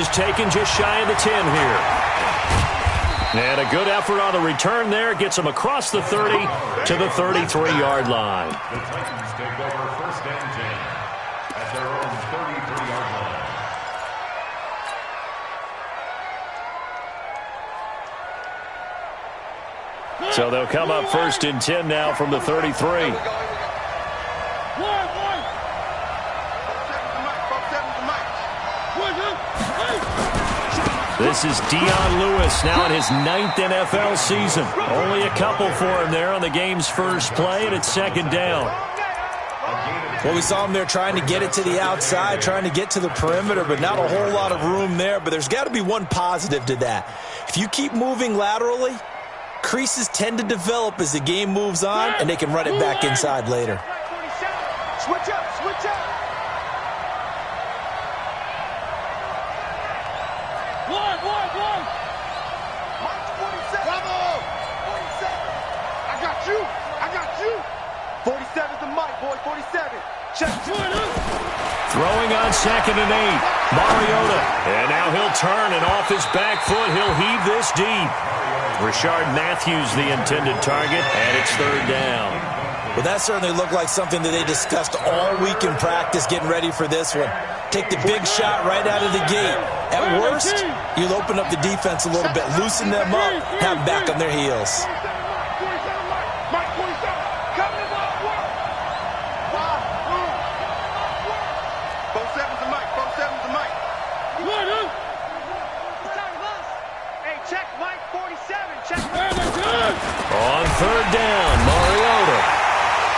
is taken just shy of the 10 here. And a good effort on the return there. Gets them across the 30 to the 33-yard line. The Titans take over 1st and 10 at their own 33-yard line. So they'll come up 1st and 10 now from the 33. This is Dion Lewis now in his 9th NFL season. Only a couple for him there on the game's first play, and it's 2nd down. Well, we saw him there trying to get it to the outside, trying to get to the perimeter, but not a whole lot of room there. But there's got to be one positive to that. If you keep moving laterally, creases tend to develop as the game moves on, and they can run it back inside later. Switch up, switch up. Throwing on 2nd and 8. Mariota. And now he'll turn, and off his back foot, he'll heave this deep. Rashard Matthews the intended target, and it's 3rd down. Well, that certainly looked like something that they discussed all week in practice getting ready for this one. Take the big shot right out of the gate. At worst, you'll open up the defense a little bit, loosen them up, have them back on their heels. On 3rd down, Mariota.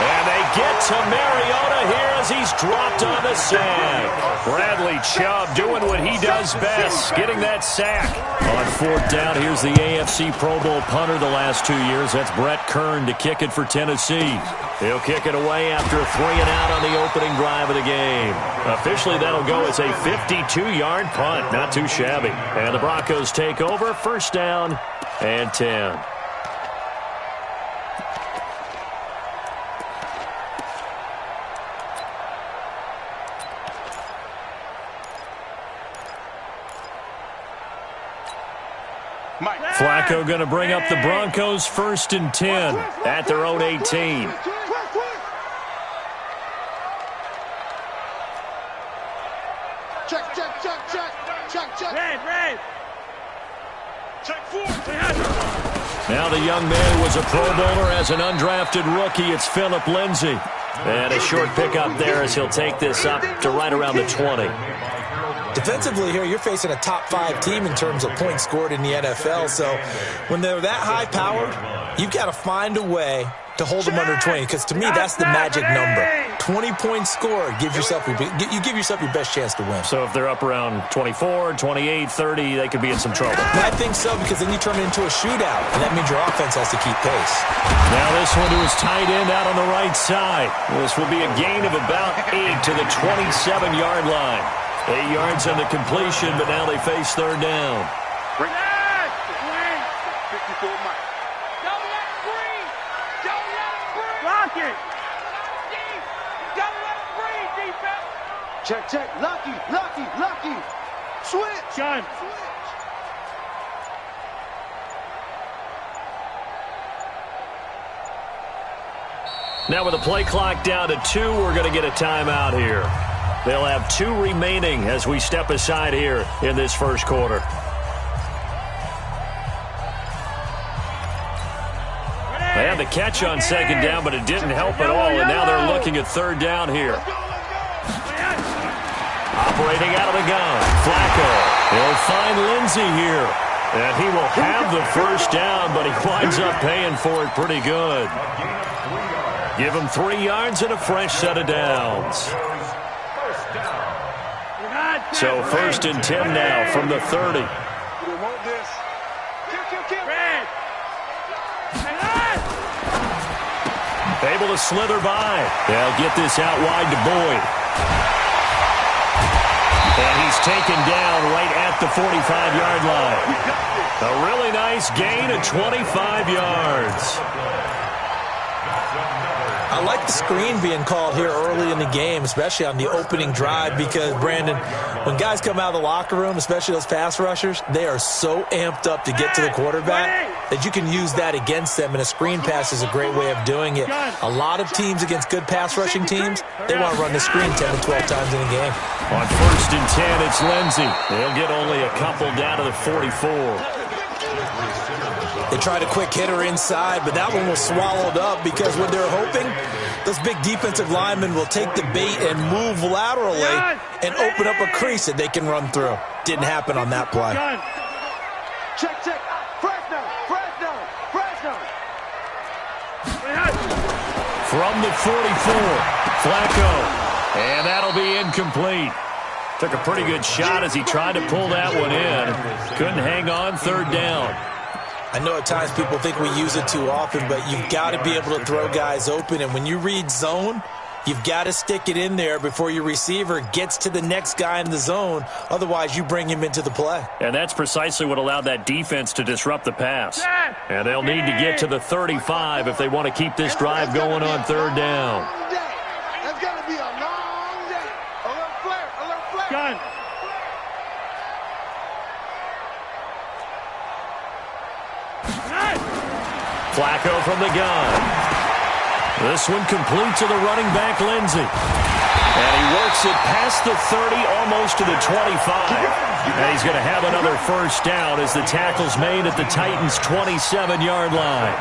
And they get to Mariota here as he's dropped on the sack. Bradley Chubb doing what he does best, getting that sack. On 4th down, here's the AFC Pro Bowl punter the last 2 years. That's Brett Kern to kick it for Tennessee. He'll kick it away after a 3-and-out on the opening drive of the game. Officially, that'll go as a 52-yard punt. Not too shabby. And the Broncos take over, 1st down and 10. Flacco going to bring up the Broncos 1st and 10 at their own 18. Check, check, check, check, check, check. Red. Check 4. Now the young man who was a Pro Bowler as an undrafted rookie. It's Phillip Lindsay. And a short pickup there as he'll take this up to right around the 20. Defensively here, you're facing a top 5 team in terms of points scored in the NFL. So when they're that high-powered, you've got to find a way to hold them under 20. Because to me, that's the magic number. 20 points scored, you give yourself your best chance to win. So if they're up around 24, 28, 30, they could be in some trouble. I think so, because then you turn it into a shootout, and that means your offense has to keep pace. Now this one to his tight end out on the right side. This will be a gain of about 8 to the 27-yard line. 8 yards on the completion, but now they face 3rd down. Bring it. 54 Mike. Don't let it breathe. Don't let it breathe. Lock it. Don't let it breathe, defense. Check, check. Lucky. Switch. John. Now with the play clock down to 2, we're going to get a timeout here. They'll have 2 remaining as we step aside here in this first quarter. They had the catch on 2nd down, but it didn't help at all, and now they're looking at 3rd down here. Operating out of the gun, Flacco. He'll find Lindsay here, and he will have the 1st down, but he winds up paying for it pretty good. Give him 3 yards and a fresh set of downs. So 1st and 10 now from the 30. Red. Able to slither by. They'll get this out wide to Boyd. And he's taken down right at the 45-yard line. A really nice gain of 25 yards. I like the screen being called here early in the game, especially on the opening drive, because, Brandon, when guys come out of the locker room, especially those pass rushers, they are so amped up to get to the quarterback that you can use that against them, and a screen pass is a great way of doing it. A lot of teams against good pass rushing teams, they want to run the screen 10 to 12 times in a game. On 1st and 10, it's Lindsey. They'll get only a couple down to the 44. They tried a quick hitter inside, but that one was swallowed up because what they're hoping, those big defensive linemen will take the bait and move laterally and open up a crease that they can run through. Didn't happen on that play. Check, check. Fresno, Fresno, Fresno. From the 44, Flacco. And that'll be incomplete. Took a pretty good shot as he tried to pull that one in. Couldn't hang on 3rd down. I know at times people think we use it too often, but you've got to be able to throw guys open. And when you read zone, you've got to stick it in there before your receiver gets to the next guy in the zone. Otherwise, you bring him into the play. And that's precisely what allowed that defense to disrupt the pass. And they'll need to get to the 35 if they want to keep this drive going on 3rd down. That's going to be a long day. Alert flare, alert flare. Gun. Flacco from the gun. This one complete to the running back, Lindsey. And he works it past the 30, almost to the 25. And he's going to have another 1st down as the tackle's made at the Titans' 27-yard line.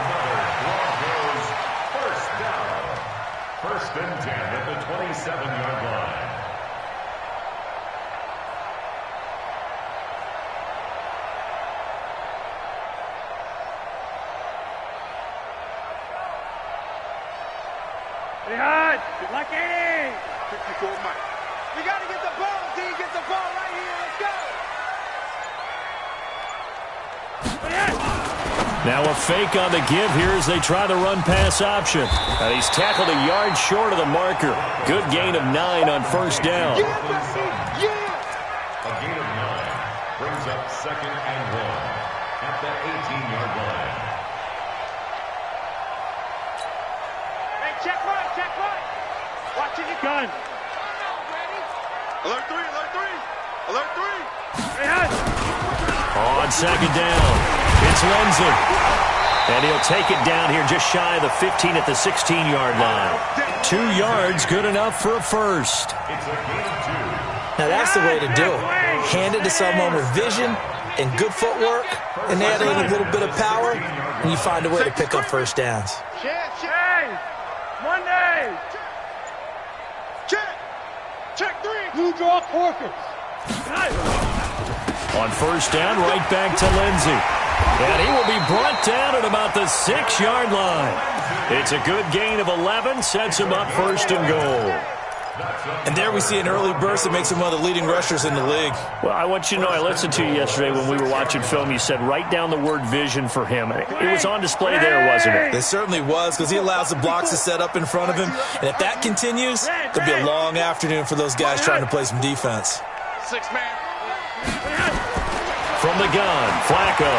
1st and 10 at the 27-yard line. Lucky! 54 Mike. We got to get the ball, D. Get the ball right here. Let's go. Now a fake on the give here as they try the run-pass option. And he's tackled a yard short of the marker. Good gain of 9 on 1st down. A gain of 9 brings up 2nd and 1 at the 18-yard line. Hey, check right, check right. Watching your gun. Alert 3, alert 3. Alert 3. On 2nd down, it's Lindsey. And he'll take it down here just shy of the 15 at the 16-yard line. 2 yards, good enough for a 1st. It's a gain of 2. Now, that's the way to do it. Hand it to someone with vision and good footwork, and add in a little bit of power, and you find a way to pick up 1st downs. Hey, Monday. Check. Check 3. Blue draw Corkers. On 1st down, right back to Lindsey. And he will be brought down at about the 6-yard line. It's a good gain of 11, sets him up 1st and goal. And there we see an early burst that makes him one of the leading rushers in the league. Well, I want you to know, I listened to you yesterday when we were watching film. You said write down the word vision for him. It was on display there, wasn't it? It certainly was, because he allows the blocks to set up in front of him. And if that continues, it'll be a long afternoon for those guys trying to play some defense. 6 man. From the gun, Flacco.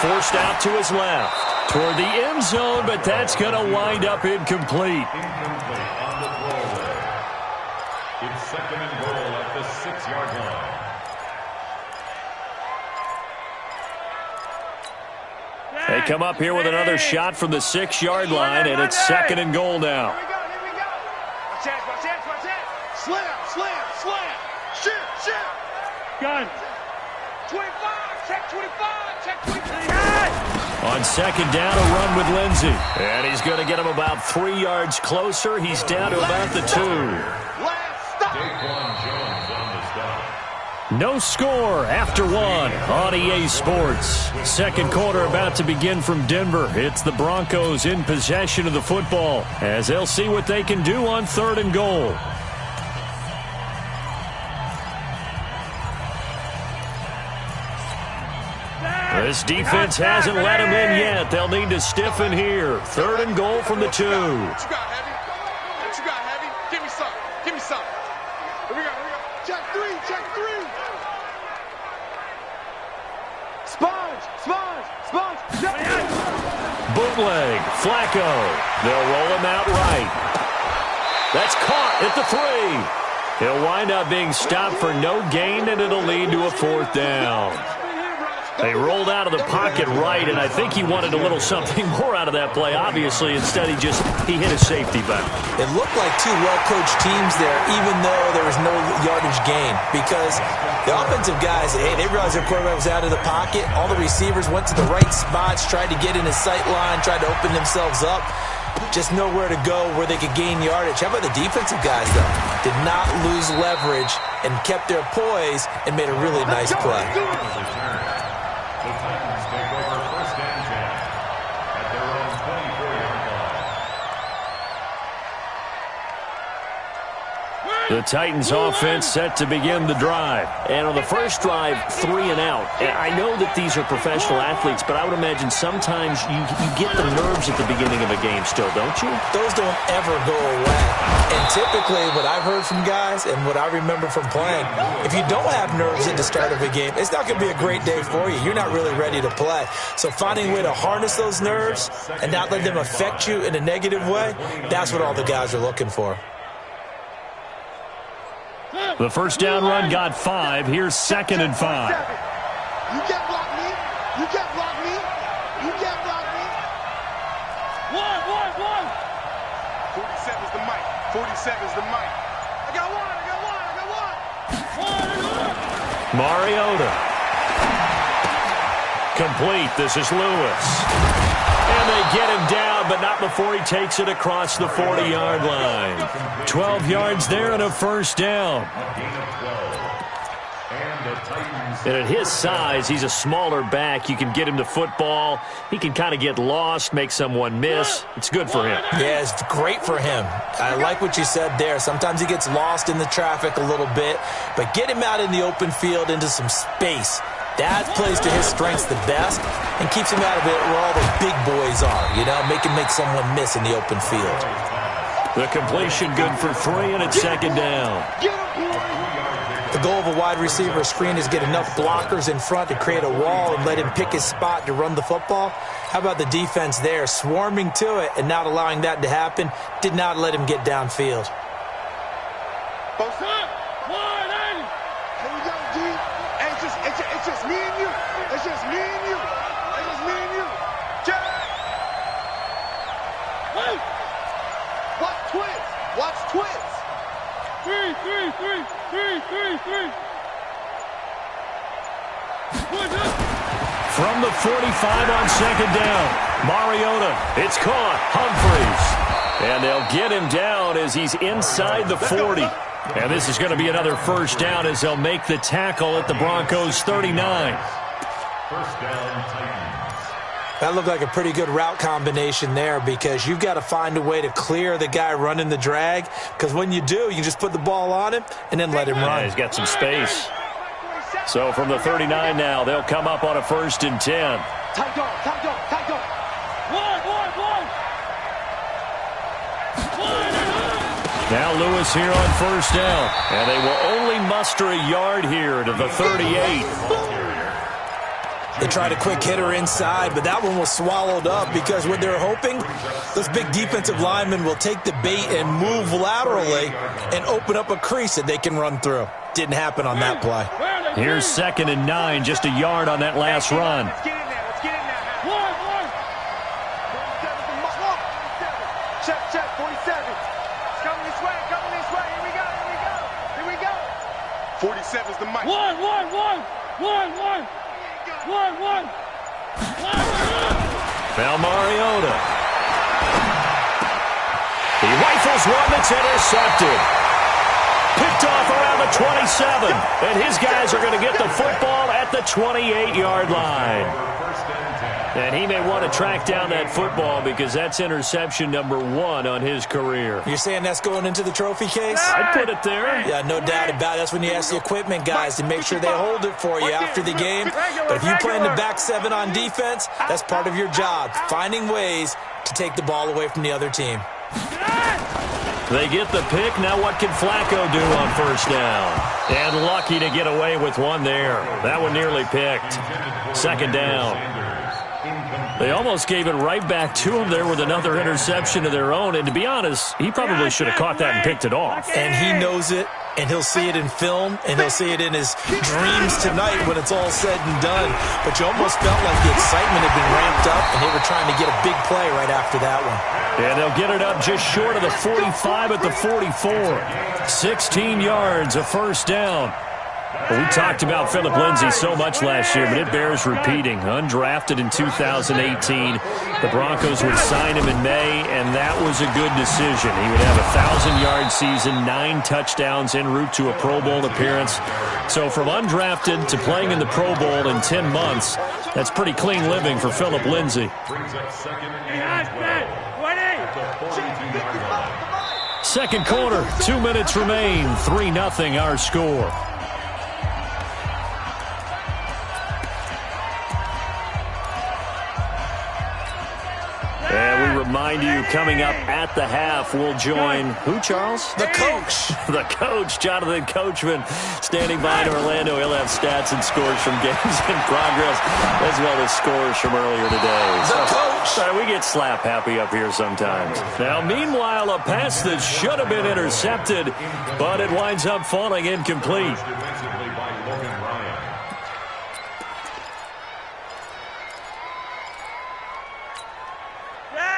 Forced out to his left. Toward the end zone, but that's going to wind up incomplete. Incomplete on the throwaway. It's 2nd and goal at the 6-yard line. They come up here with another shot from the 6-yard line, and it's 2nd and goal now. Here we go, here we go. Watch out, watch out, watch out. Slam, slam, slam. Shoot, shoot. Gun. 25, check 25, check 25. On 2nd down, a run with Lindsey. And he's going to get him about 3 yards closer. He's down to about the 2. Last stop. Daquan Jones on the stop. No score after 1 on EA Sports. 2nd quarter about to begin from Denver. It's the Broncos in possession of the football as they'll see what they can do on 3rd and goal. This defense hasn't let him in yet. They'll need to stiffen here. 3rd and goal from the 2. What you got, Heavy? What you got, Heavy? Give me some. Give me some. Here we go, here we go. Check 3, check 3. Sponge, sponge, sponge. bootleg. Flacco. They'll roll him out right. That's caught at the 3. He'll wind up being stopped for no gain, and it'll lead to a 4th down. They rolled out of the pocket right, and I think he wanted a little something more out of that play, obviously. Instead, he hit his safety back. It looked like two well-coached teams there, even though there was no yardage gain, because the offensive guys, they realized their quarterback was out of the pocket. All the receivers went to the right spots, tried to get in his sight line, tried to open themselves up. Just nowhere to go where they could gain yardage. How about the defensive guys, though? Did not lose leverage and kept their poise and made a really nice play. The Titans take over 1st and 10 at their own 24-yard line. The Titans offense set to begin the drive. And on the first drive, 3 and out. And I know that these are professional athletes, but I would imagine sometimes you get the nerves at the beginning of a game still, don't you? Those don't ever go away. And typically what I've heard from guys and what I remember from playing, if you don't have nerves at the start of a game, it's not going to be a great day for you. You're not really ready to play. So finding a way to harness those nerves and not let them affect you in a negative way, that's what all the guys are looking for. The first down run got 5. Here's 2nd and 5. You can't block me. You can't block me. You can't block me. 1. 47's the mic. 47's the mic. I got one. Mariota. Complete. This is Lewis. And they get him down, but not before he takes it across the 40-yard line. 12 yards there and a first down. And at his size, he's a smaller back. You can get him to football. He can kind of get lost, make someone miss. It's good for him. Yeah, it's great for him. I like what you said there. Sometimes he gets lost in the traffic a little bit, but get him out in the open field into some space. That plays to his strengths the best and keeps him out of it where all the big boys are, make him make someone miss in the open field. The completion good for 3, and it's 2nd down. The goal of a wide receiver screen is get enough blockers in front to create a wall and let him pick his spot to run the football. How about the defense there, swarming to it and not allowing that to happen? Did not let him get downfield. It's just me and you. It's just me and you. It's just me and you. Jack. Wait. Watch twins. Watch twins. 3. From the 45 on 2nd down, Mariota. It's caught. Humphreys. And they'll get him down as he's inside the 40. And this is going to be another first down as they'll make the tackle at the Broncos' 39. First down, Titans. That looked like a pretty good route combination there because you've got to find a way to clear the guy running the drag, because when you do, you just put the ball on him and then let him run. Yeah, he's got some space. So from the 39 now, they'll come up on a 1st and 10. Tight dog. 1. Now Lewis here on 1st down. And they will only muster a yard here to the 38. They tried a quick hitter inside, but that one was swallowed up because what they're hoping, those big defensive linemen will take the bait and move laterally and open up a crease that they can run through. Didn't happen on that play. Here's 2nd and 9, just a yard on that last run. Let's get in there. 1. Check. 47. Coming this way. Here we go. 47's the mic. 1. Now Mariota. He rifles one that's intercepted. Picked off around the 27. And his guys are going to get the football at the 28-yard line. And he may want to track down that football because that's interception number 1 on his career. You're saying that's going into the trophy case? I'd put it there. Yeah, no doubt about it. That's when you ask the equipment guys to make sure they hold it for you after the game. But if you play in the back 7 on defense, that's part of your job, finding ways to take the ball away from the other team. They get the pick. Now what can Flacco do on 1st down? And lucky to get away with one there. That one nearly picked. 2nd down. They almost gave it right back to him there with another interception of their own. And to be honest, he probably should have caught that and picked it off. And he knows it, and he'll see it in film, and he'll see it in his dreams tonight when it's all said and done. But you almost felt like the excitement had been ramped up, and they were trying to get a big play right after that one. And they'll get it up just short of the 45 at the 44. 16 yards, a first down. Well, we talked about Phillip Lindsay so much last year, but it bears repeating. Undrafted in 2018. The Broncos would sign him in May, and that was a good decision. He would have a 1,000-yard season, 9 touchdowns en route to a Pro Bowl appearance. So from undrafted to playing in the Pro Bowl in 10 months, that's pretty clean living for Phillip Lindsay. Second quarter, 2 minutes remain, 3-0 our score. And we remind you, coming up at the half, we'll join who, Charles? The coach. The coach, Jonathan Coachman, standing by in Orlando. He'll have stats and scores from games in progress, as well as scores from earlier today. The coach. Sorry, we get slap happy up here sometimes. Now, meanwhile, a pass that should have been intercepted, but it winds up falling incomplete.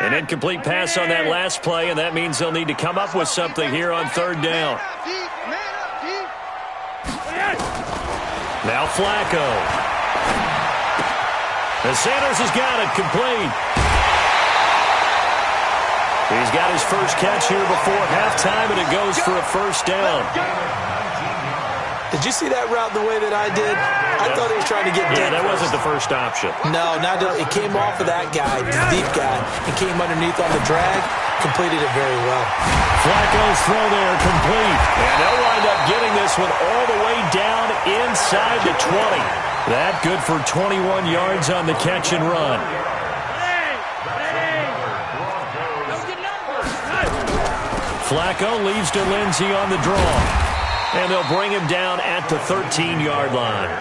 An incomplete pass on that last play, and that means they'll need to come up with something here on third down. Now Flacco. And Sanders has got it complete. He's got his first catch here before halftime, and it goes for a first down. Did you see that route the way that I did? I thought he was trying to get deep. Yeah, that wasn't the first option. No, it came off of that guy, the deep guy, and came underneath on the drag, completed it very well. Flacco's throw there, complete. And they'll wind up getting this one all the way down inside the 20. That good for 21 yards on the catch and run. Flacco leaves to Lindsay on the draw. And they'll bring him down at the 13-yard line.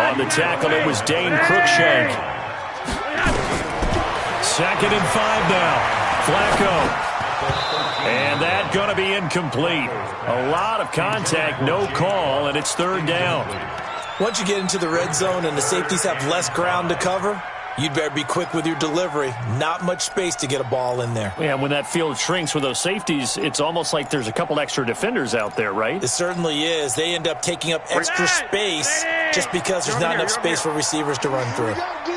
On the tackle, it was Dane Cruikshank. 2nd and 5 now. Flacco. And that going to be incomplete. A lot of contact, no call, and it's third down. Once you get into the red zone and the safeties have less ground to cover, you'd better be quick with your delivery. Not much space to get a ball in there. Yeah, when that field shrinks with those safeties, it's almost like there's a couple extra defenders out there, right? It certainly is. They end up taking up extra space just because there's not enough space for receivers to run through.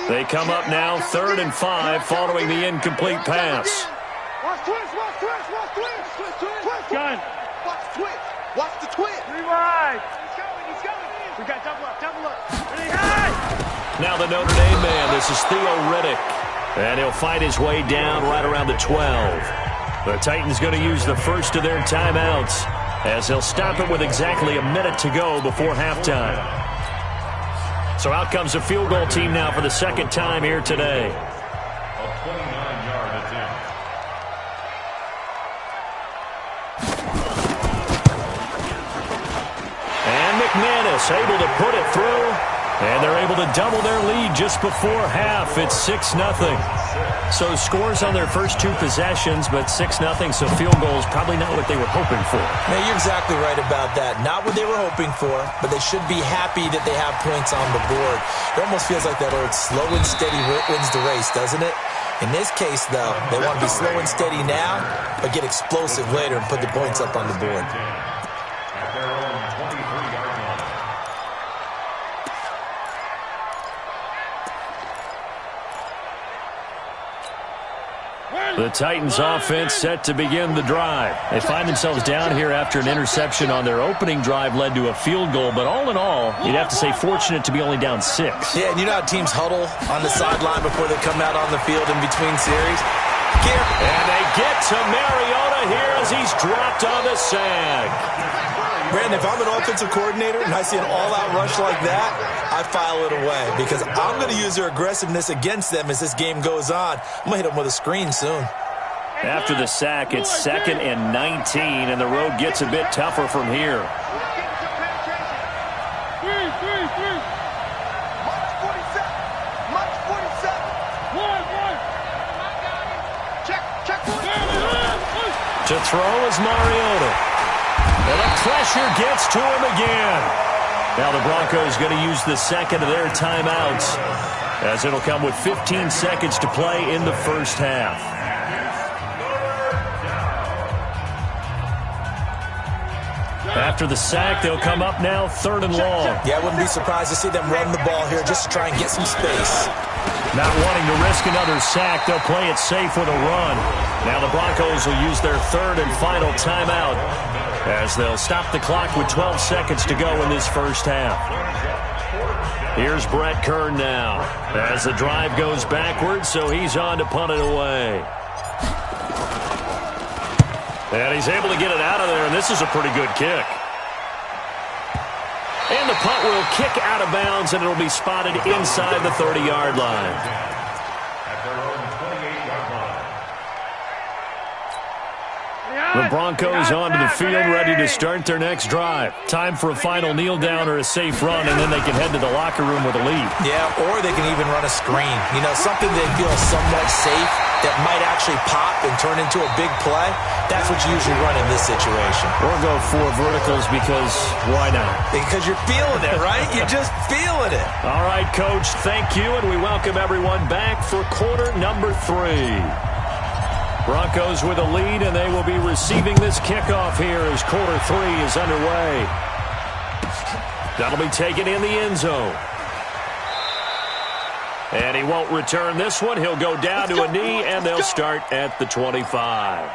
They come up now 3rd and 5 following the incomplete pass. Watch twist, watch twist, watch twist. Twist. Gun. Watch twist. Watch the twist. 3 wide. He's going. We got double up. Really high. Now the Notre Dame man, this is Theo Riddick. And he'll fight his way down right around the 12. The Titans going to use the first of their timeouts as they'll stop it with exactly a minute to go before halftime. So out comes the field goal team now for the second time here today. A 29-yard attempt. And McManus able to put it through. And they're able to double their lead just before half. It's 6-0. So scores on their first 2 possessions, but 6-0, so field goals probably not what they were hoping for. Now, you're exactly right about that. Not what they were hoping for, but they should be happy that they have points on the board. It almost feels like that old slow and steady wins the race, doesn't it? In this case, though, they want to be slow and steady now, but get explosive later and put the points up on the board. At their own 23-yard line. The Titans offense set to begin the drive. They find themselves down here after an interception on their opening drive led to a field goal. But all in all, you'd have to say fortunate to be only down 6. Yeah, and you know how teams huddle on the sideline before they come out on the field in between series? And they get to Mariota here as he's dropped on the sag. Brandon, if I'm an offensive coordinator and I see an all-out rush like that, I file it away because I'm going to use their aggressiveness against them as this game goes on. I'm going to hit them with a screen soon. After the sack, it's 2nd and 19, and the road gets a bit tougher from here. March 47. March 47. To throw is Mariota. And the pressure gets to him again. Now the Broncos going to use the second of their timeouts, as it'll come with 15 seconds to play in the first half. After the sack, they'll come up now 3rd and long. Yeah, I wouldn't be surprised to see them run the ball here just to try and get some space. Not wanting to risk another sack, they'll play it safe with a run. Now the Broncos will use their 3rd and final timeout, as they'll stop the clock with 12 seconds to go in this first half. Here's Brett Kern now, as the drive goes backwards, so he's on to punt it away. And he's able to get it out of there, and this is a pretty good kick. And the punt will kick out of bounds, and it'll be spotted inside the 30-yard line. At their own 28-yard line. The Broncos onto the field, ready to start their next drive. Time for a final kneel down or a safe run, and then they can head to the locker room with a lead. Yeah, or they can even run a screen. You know, something they feel somewhat safe that might actually pop and turn into a big play. That's what you usually run in this situation. Or go 4 verticals because why not? Because you're feeling it, right? You're just feeling it. All right, Coach, thank you, and we welcome everyone back for quarter number 3. Broncos with a lead, and they will be receiving this kickoff here as quarter 3 is underway. That'll be taken in the end zone. And he won't return this one. He'll go down to a knee, and they'll start at the 25.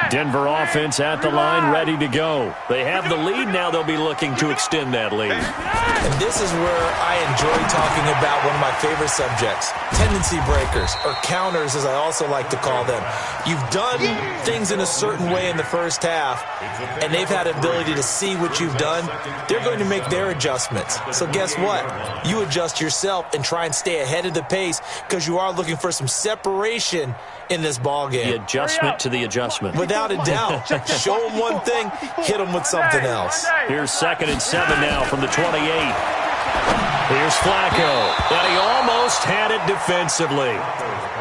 Denver offense at the line, ready to go. They have the lead. Now they'll be looking to extend that lead. And this is where I enjoy talking about one of my favorite subjects, tendency breakers, or counters as I also like to call them. You've done things in a certain way in the first half, and they've had the ability to see what you've done. They're going to make their adjustments. So guess what? You adjust yourself and try and stay ahead of the pace because you are looking for some separation in this ball game. The adjustment to the adjustment. Without a doubt. Show them one thing, hit them with something else. Here's 2nd and 7 now from the 28. Here's Flacco. And he almost had it defensively.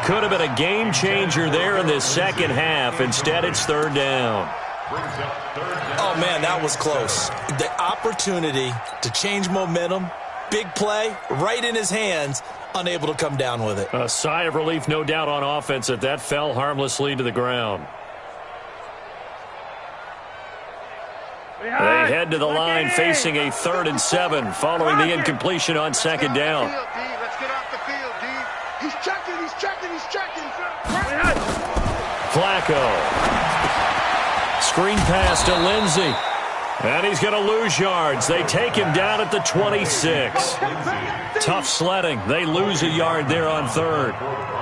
Could have been a game changer there in this second half. Instead, it's 3rd down. Oh, man, that was close. The opportunity to change momentum, big play, right in his hands, unable to come down with it. A sigh of relief, no doubt, on offense that that fell harmlessly to the ground. They head to the line facing a 3rd and 7 following the incompletion on 2nd down. Let's get off the field, D. He's checking, he's checking, he's checking. Flacco. Screen pass to Lindsey. And he's going to lose yards. They take him down at the 26. Tough sledding. They lose a yard there on 3rd.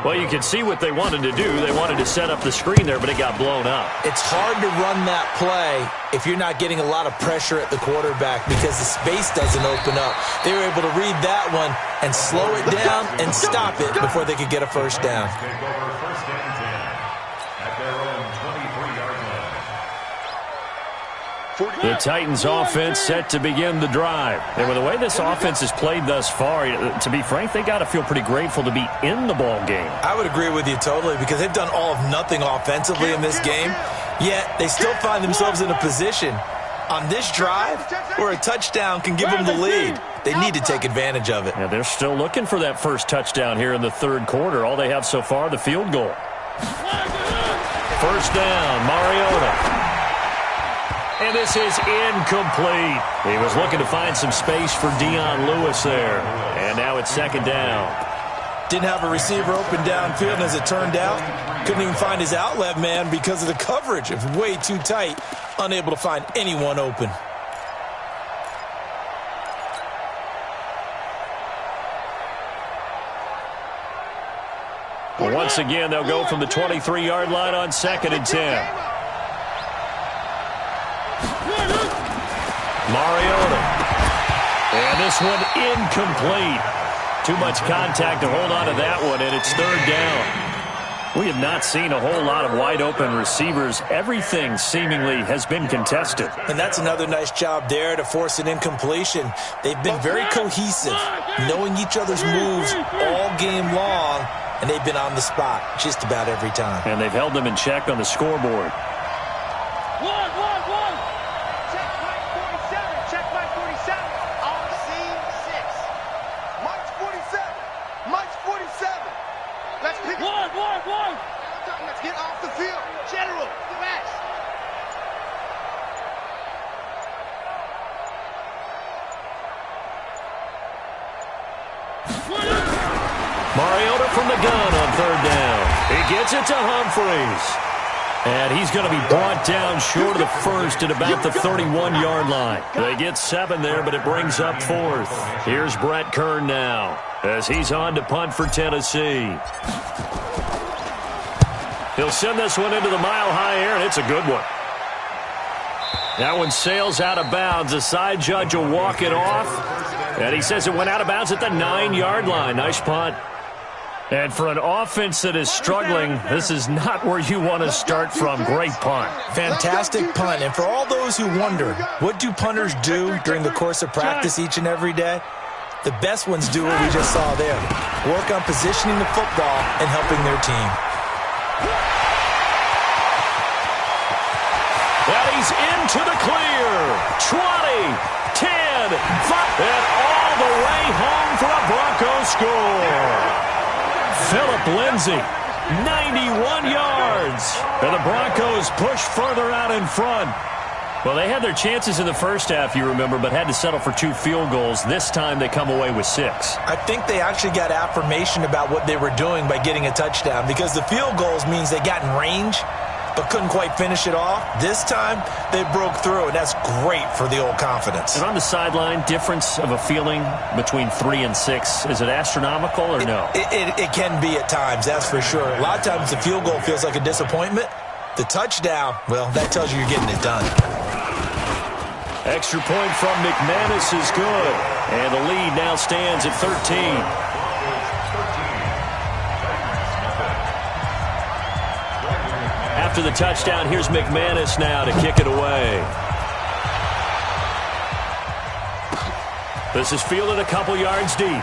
Well, you can see what they wanted to do. They wanted to set up the screen there, but it got blown up. It's hard to run that play if you're not getting a lot of pressure at the quarterback because the space doesn't open up. They were able to read that one and slow it down and stop it before they could get a first down. Take over 1st and 10 at their own 23-yard line. The Titans offense set to begin the drive. And with the way this offense has played thus far, to be frank, they got to feel pretty grateful to be in the ball game. I would agree with you totally because they've done all of nothing offensively in this game, yet they still find themselves in a position on this drive where a touchdown can give them the lead. They need to take advantage of it. Yeah, they're still looking for that first touchdown here in the 3rd quarter. All they have so far, the field goal. 1st down, Mariota. And this is incomplete. He was looking to find some space for Dion Lewis there. And now it's 2nd down. Didn't have a receiver open downfield, and as it turned out, couldn't even find his outlet man because of the coverage. It was way too tight, unable to find anyone open. Well, once again, they'll go from the 23-yard line on 2nd and 10. Mariota. And this one incomplete. Too much contact to hold on to that one, and it's 3rd down. We have not seen a whole lot of wide-open receivers. Everything seemingly has been contested. And that's another nice job there to force an incompletion. They've been very cohesive, knowing each other's moves all game long, and they've been on the spot just about every time. And they've held them in check on the scoreboard. One. Check Mike 47. Check Mike 47. On scene 6. Mike's 47. Mike's 47. Let's pick it. One. Let's get off the field. General, smash. Mariota from the gun on third down. He gets it to Humphries. And he's going to be brought down short of the first at about the 31-yard line. They get 7 there, but it brings up fourth. Here's Brett Kern now as he's on to punt for Tennessee. He'll send this one into the mile-high air, and it's a good one. That one sails out of bounds. The side judge will walk it off. And he says it went out of bounds at the 9-yard line. Nice punt. And for an offense that is struggling, this is not where you want to start from. Great punt. Fantastic punt. And for all those who wonder, what do punters do during the course of practice each and every day? The best ones do what we just saw there. Work on positioning the football and helping their team. And he's into the clear. 20, 10, 5, and all the way home for a Broncos score. Philip Lindsay, 91 yards. And the Broncos push further out in front. Well, they had their chances in the first half, you remember, but had to settle for 2 field goals. This time they come away with 6. I think they actually got affirmation about what they were doing by getting a touchdown, because the field goals means they got in range but couldn't quite finish it off. This time, they broke through, and that's great for the old confidence. And on the sideline, difference of a feeling between 3 and 6, is it astronomical or no? It can be at times, that's for sure. A lot of times the field goal feels like a disappointment. The touchdown, well, that tells you you're getting it done. Extra point from McManus is good. And the lead now stands at 13. After the touchdown, here's McManus now to kick it away. This is fielded a couple yards deep.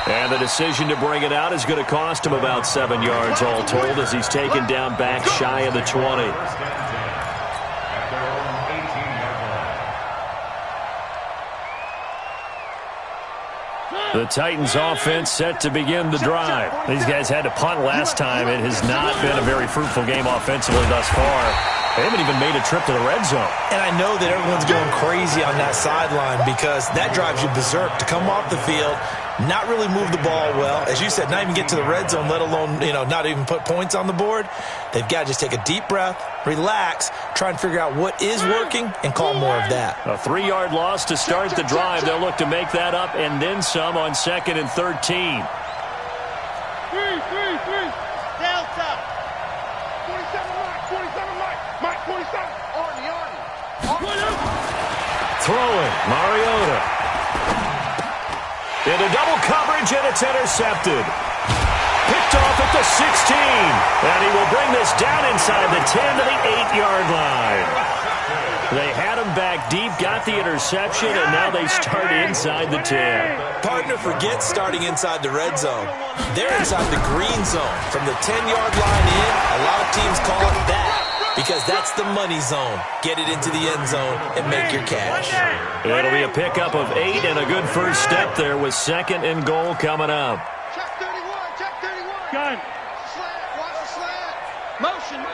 And the decision to bring it out is going to cost him about 7 yards all told as he's taken down back shy of the 20. The Titans offense set to begin the drive. These guys had to punt last time. It has not been a very fruitful game offensively thus far. They haven't even made a trip to the red zone. And I know that everyone's going crazy on that sideline because that drives you berserk to come off the field, not really move the ball well. As you said, not even get to the red zone, let alone, not even put points on the board. They've got to just take a deep breath, relax, try and figure out what is working, and call more of that. A 3-yard loss to start the drive. They'll look to make that up and then some on 2nd and 13. Delta. 47 Mike 47. Arnie. Throwing, Mariota. Into double coverage, and it's intercepted. Picked off at the 16. And he will bring this down inside the 10 to the 8-yard line. They had him back deep, got the interception, and now they start inside the 10. Partner forgets starting inside the red zone. They're inside the green zone. From the 10-yard line in, a lot of teams call it that because that's the money zone. Get it into the end zone and make your cash. It'll be a pickup of 8 and a good first step there with 2nd and goal coming up. Check 31. Gun. Slant. Watch the slant. Motion.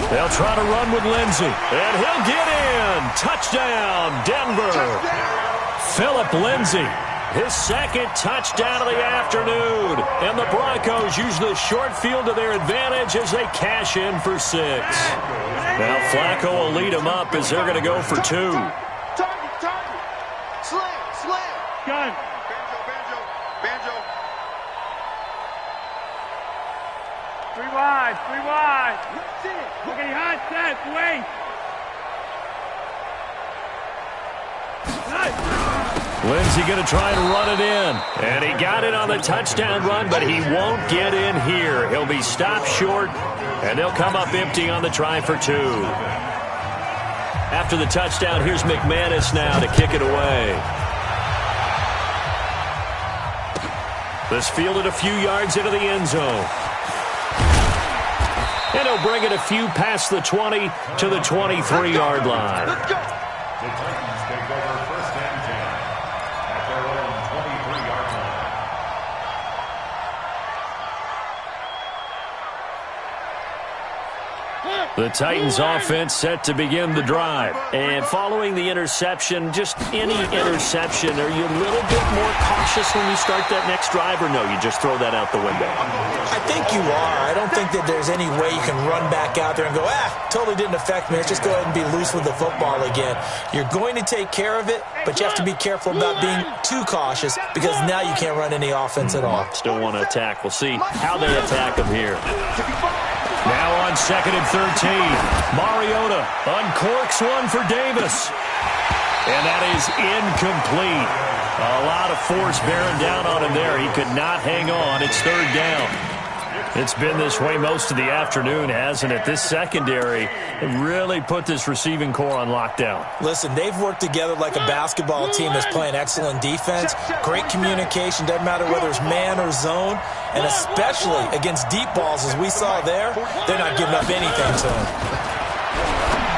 They'll try to run with Lindsay, and he'll get in. Touchdown, Denver. Philip Lindsay, his 2nd touchdown of the afternoon. And the Broncos use the short field to their advantage as they cash in for 6. Now Flacco will lead them up as they're going to go for 2. Target. Slant. Gun. Banjo. 3 wide. Okay, hot set, wait. Lindsay going to try and run it in. And he got it on the touchdown run, but he won't get in here. He'll be stopped short, and they'll come up empty on the try for 2. After the touchdown, here's McManus now to kick it away. This fielded a few yards into the end zone. And he'll bring it a few past the 20 to the 23-yard line. The Titans take over first and 10 at their own 23-yard line. The Titans offense set to begin the drive. And following the interception, just any interception, are you a little bit more cautious when you start that next drive, or no, you just throw that out the window? I think you are. I don't think that there's any way you can run back out there and go, totally didn't affect me. Let's just go ahead and be loose with the football again. You're going to take care of it, but you have to be careful about being too cautious because now you can't run any offense at all. Still want to attack. We'll see how they attack them here. Now on 2nd and 13, Mariota uncorks one for Davis. And that is incomplete. A lot of force bearing down on him there. He could not hang on. It's 3rd down. It's been this way most of the afternoon, hasn't it? This secondary really put this receiving core on lockdown. Listen, they've worked together like a basketball team that's playing excellent defense. Great communication. Doesn't matter whether it's man or zone. And especially against deep balls, as we saw there, they're not giving up anything to him.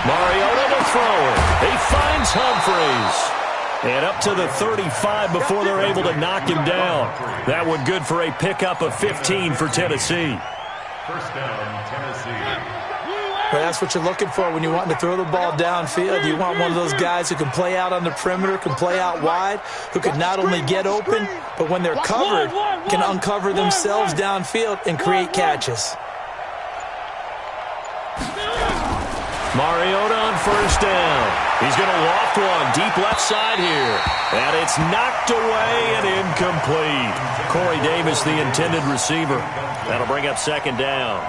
Mariota to throw it. He finds Humphreys. And up to the 35 before they're able to knock him down. That one good for a pickup of 15 for Tennessee. First down, Tennessee. Well, that's what you're looking for when you're wanting to throw the ball downfield. You want one of those guys who can play out on the perimeter, can play out wide, who can not only get open, but when they're covered, can uncover themselves downfield and create catches. Mariota on 1st down. He's going to loft one deep left side here. And it's knocked away and incomplete. Corey Davis, the intended receiver. That'll bring up 2nd down.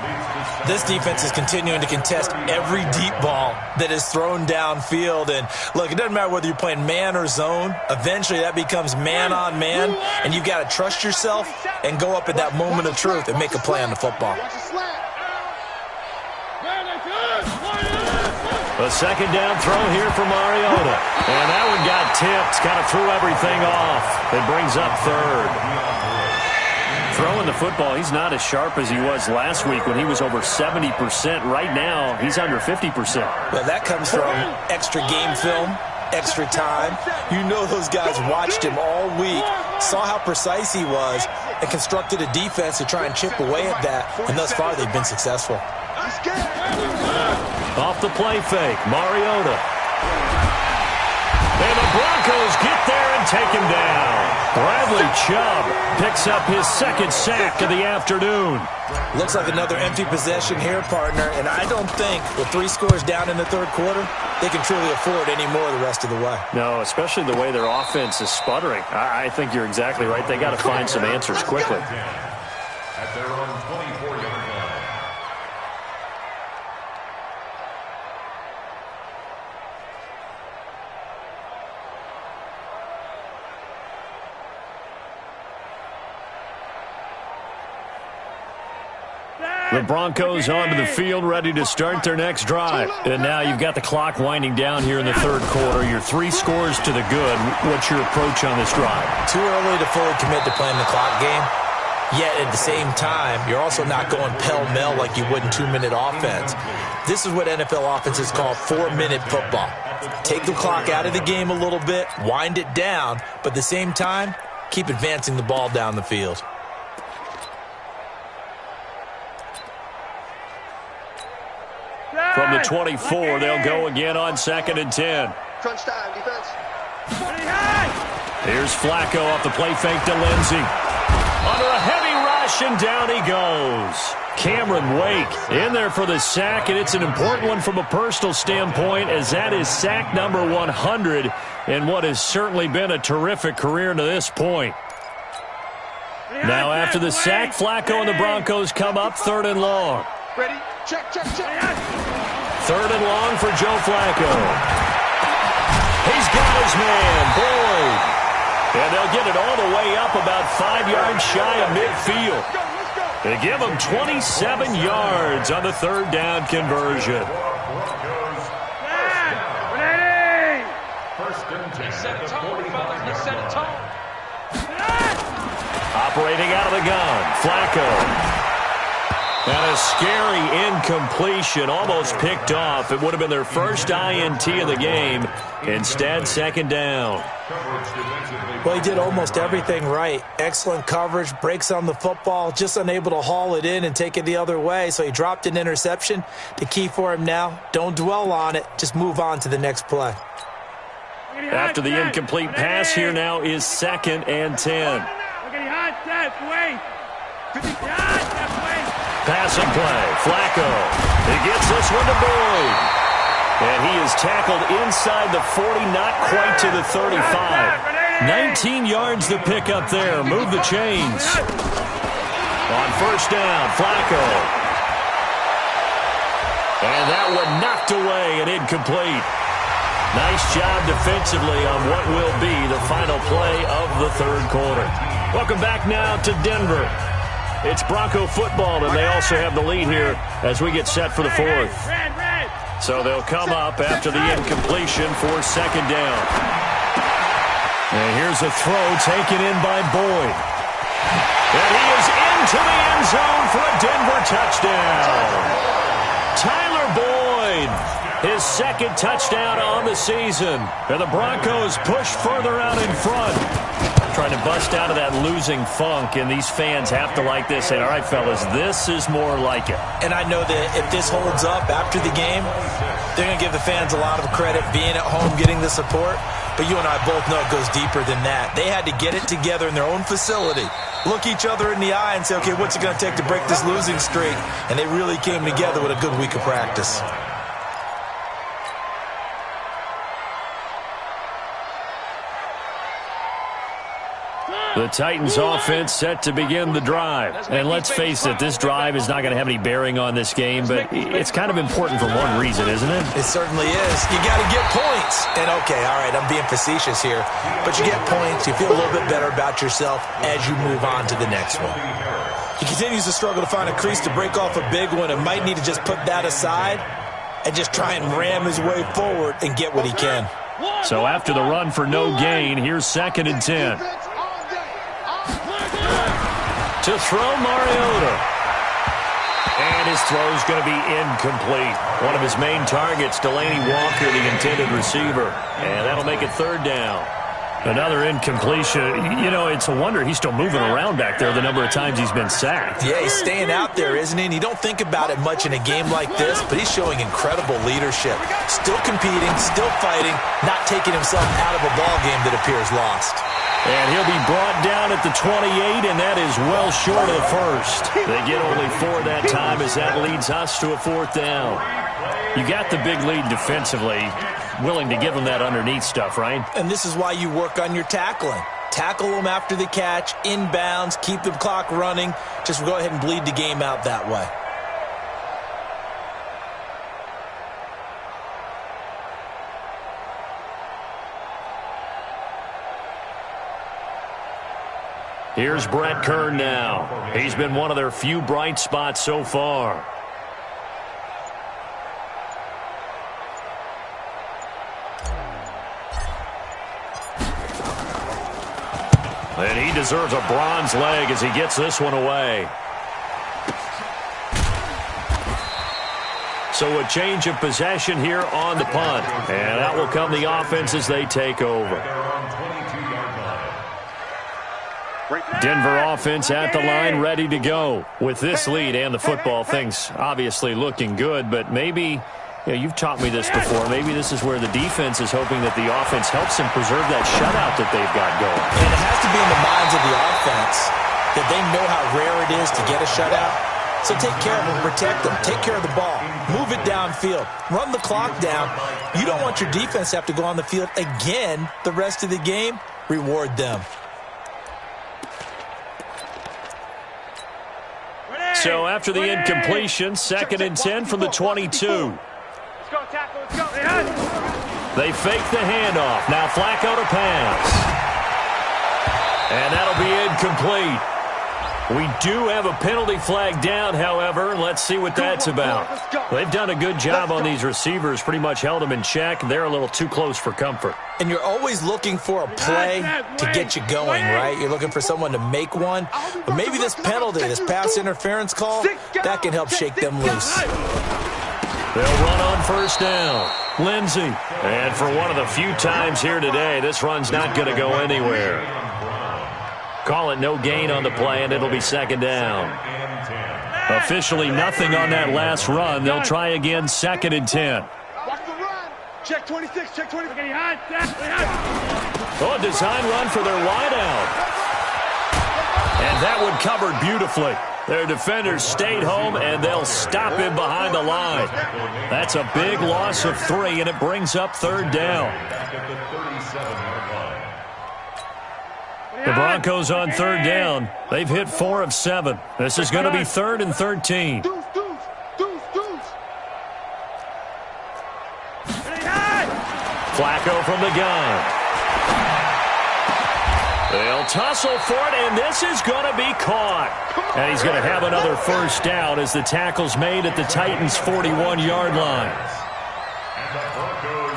This defense is continuing to contest every deep ball that is thrown downfield. And look, it doesn't matter whether you're playing man or zone. Eventually that becomes man on man. And you've got to trust yourself and go up at that moment of truth and make a play on the football. A 2nd down throw here for Mariota. And that one got tipped. Kind of threw everything off. It brings up 3rd. Throwing the football, he's not as sharp as he was last week when he was over 70%. Right now, he's under 50%. Well, that comes from extra game film, extra time. You know those guys watched him all week, saw how precise he was, and constructed a defense to try and chip away at that. And thus far, they've been successful. Off the play fake, Mariota. And the Broncos get there and take him down. Bradley Chubb picks up his 2nd sack of the afternoon. Looks like another empty possession here, partner. And I don't think with 3 scores down in the 3rd quarter, they can truly afford any more the rest of the way. No, especially the way their offense is sputtering. I think you're exactly right. They got to find some answers quickly. At their own 24-yard line. The Broncos onto the field, ready to start their next drive. And now you've got the clock winding down here in the 3rd quarter. You're 3 scores to the good. What's your approach on this drive? Too early to fully commit to playing the clock game. Yet at the same time, you're also not going pell-mell like you would in 2-minute offense. This is what NFL offenses call 4-minute football. Take the clock out of the game a little bit, wind it down, but at the same time, keep advancing the ball down the field. From the 24, they'll go again on 2nd and 10. Crunch time, defense. Here's Flacco off the play fake to Lindsey. Under a heavy rush, and down he goes. Cameron Wake in there for the sack, and it's an important one from a personal standpoint, as that is sack number 100 in what has certainly been a terrific career to this point. Now after the sack, Flacco and the Broncos come up 3rd and long. Ready? Check, check, check. 3rd and long for Joe Flacco. He's got his man, Boyd. And they'll get it all the way up about 5 yards shy of midfield. They give him 27 yards on the 3rd down conversion. Operating out of the gun, Flacco. And a scary incompletion, almost picked off. It would have been their first INT of the game. Instead, second down. Well, he did almost everything right. Excellent coverage, breaks on the football, just unable to haul it in and take it the other way. So he dropped an interception. The key for him now, don't dwell on it. Just move on to the next play. After the incomplete pass, here now is 2nd and 10. Passing play, Flacco. He gets this one to Boyd. And he is tackled inside the 40, not quite to the 35. 19 yards to pick up there. Move the chains. On first down, Flacco. And that one knocked away and incomplete. Nice job defensively on what will be the final play of the third quarter. Welcome back now to Denver. It's Bronco football, and they also have the lead here as we get set for the fourth. So they'll come up after the incompletion for second down. And here's a throw taken in by Boyd. And he is into the end zone for a Denver touchdown. Tyler Boyd, his second touchdown on the season. And the Broncos push further out in front. Trying to bust out of that losing funk, and these fans have to like this. Say, all right, fellas, this is more like it. And I know that if this holds up after the game, they're going to give the fans a lot of credit being at home, getting the support. But you and I both know it goes deeper than that. They had to get it together in their own facility, look each other in the eye and say, okay, what's it going to take to break this losing streak? And they really came together with a good week of practice. The Titans offense set to begin the drive. And let's face it, this drive is not going to have any bearing on this game, but it's kind of important for one reason, isn't it? It certainly is. You got to get points. And okay, all right, I'm being facetious here, but you get points, you feel a little bit better about yourself as you move on to the next one. He continues to struggle to find a crease to break off a big one and might need to just put that aside and just try and ram his way forward and get what he can. So after the run for no gain, here's 2nd and 10. To throw Mariota. And his throw is going to be incomplete. One of his main targets, Delaney Walker, the intended receiver. And that'll make it 3rd down. Another incompletion. You know, it's a wonder he's still moving around back there the number of times he's been sacked. Yeah, he's staying out there, isn't he? And you don't think about it much in a game like this, but he's showing incredible leadership. Still competing, still fighting, not taking himself out of a ball game that appears lost. And he'll be brought down at the 28, and that is well short of the first. They get only 4 that time as that leads us to a 4th down. You got the big lead defensively, willing to give them that underneath stuff, right? And this is why you work on your tackling. Tackle them after the catch, inbounds, keep the clock running. Just go ahead and bleed the game out that way. Here's Brett Kern now. He's been one of their few bright spots so far. And he deserves a bronze leg as he gets this one away. So a change of possession here on the punt. And out will come the offense as they take over. Denver offense at the line, ready to go. With this lead and the football, things obviously looking good, but maybe, you've taught me this before, maybe this is where the defense is hoping that the offense helps them preserve that shutout that they've got going. And it has to be in the minds of the offense that they know how rare it is to get a shutout. So take care of them, protect them, take care of the ball, move it downfield, run the clock down. You don't want your defense to have to go on the field again the rest of the game. Reward them. So after the incompletion, 2nd and 10 from the 22. Let's go, tackle, let's go. They fake the handoff. Now Flacco to pass. And that'll be incomplete. We do have a penalty flag down, however. Let's see what that's about. They've done a good job on these receivers, pretty much held them in check. They're a little too close for comfort. And you're always looking for a play to get you going, right? You're looking for someone to make one. But maybe this penalty, this pass interference call, that can help shake them loose. They'll run on first down. Lindsey. And for one of the few times here today, this run's not going to go anywhere. Call it no gain on the play, and it'll be second down. Officially nothing on that last run. They'll try again, 2nd and 10. Watch the run. Check 26, check 26. Oh, a design run for their wideout. And that one covered beautifully. Their defenders stayed home, and they'll stop him behind the line. That's a big loss of 3, and it brings up 3rd down. The Broncos on 3rd down. They've hit 4 of 7. This is going to be 3rd and 13. Flacco from the gun. They'll tussle for it, and this is going to be caught. And he's going to have another first down as the tackle's made at the Titans' 41-yard line.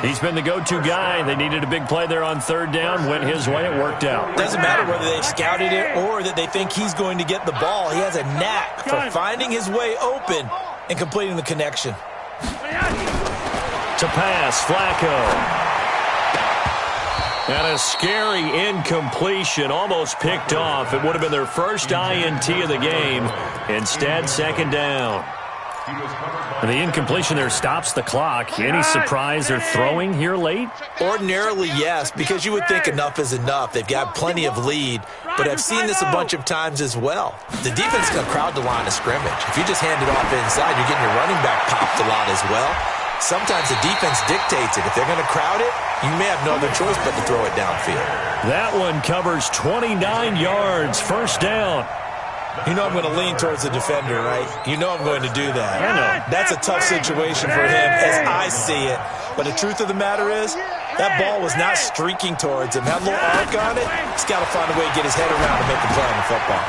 He's been the go-to guy. They needed a big play there on 3rd down. Went his way. It worked out. Doesn't matter whether they've scouted it or that they think he's going to get the ball. He has a knack for finding his way open and completing the connection. To pass, Flacco. And a scary incompletion, almost picked off. It would have been their first INT of the game. Instead, 2nd down. The incompletion there stops the clock. Any surprise they're throwing here late? Ordinarily, yes, because you would think enough is enough. They've got plenty of lead, but I've seen this a bunch of times as well. The defense can crowd the line of scrimmage. If you just hand it off inside, you're getting your running back popped a lot as well. Sometimes the defense dictates it. If they're going to crowd it, you may have no other choice but to throw it downfield. That one covers 29 yards. First down. You know I'm going to lean towards the defender, right? You know I'm going to do that. I know. That's a tough situation for him as I see it. But the truth of the matter is, that ball was not streaking towards him. That little arc on it, he's got to find a way to get his head around and make a play on the football.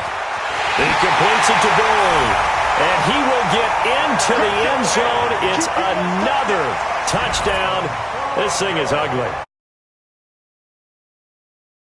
He completes it to Boyd. And he will get into the end zone. It's another touchdown. This thing is ugly.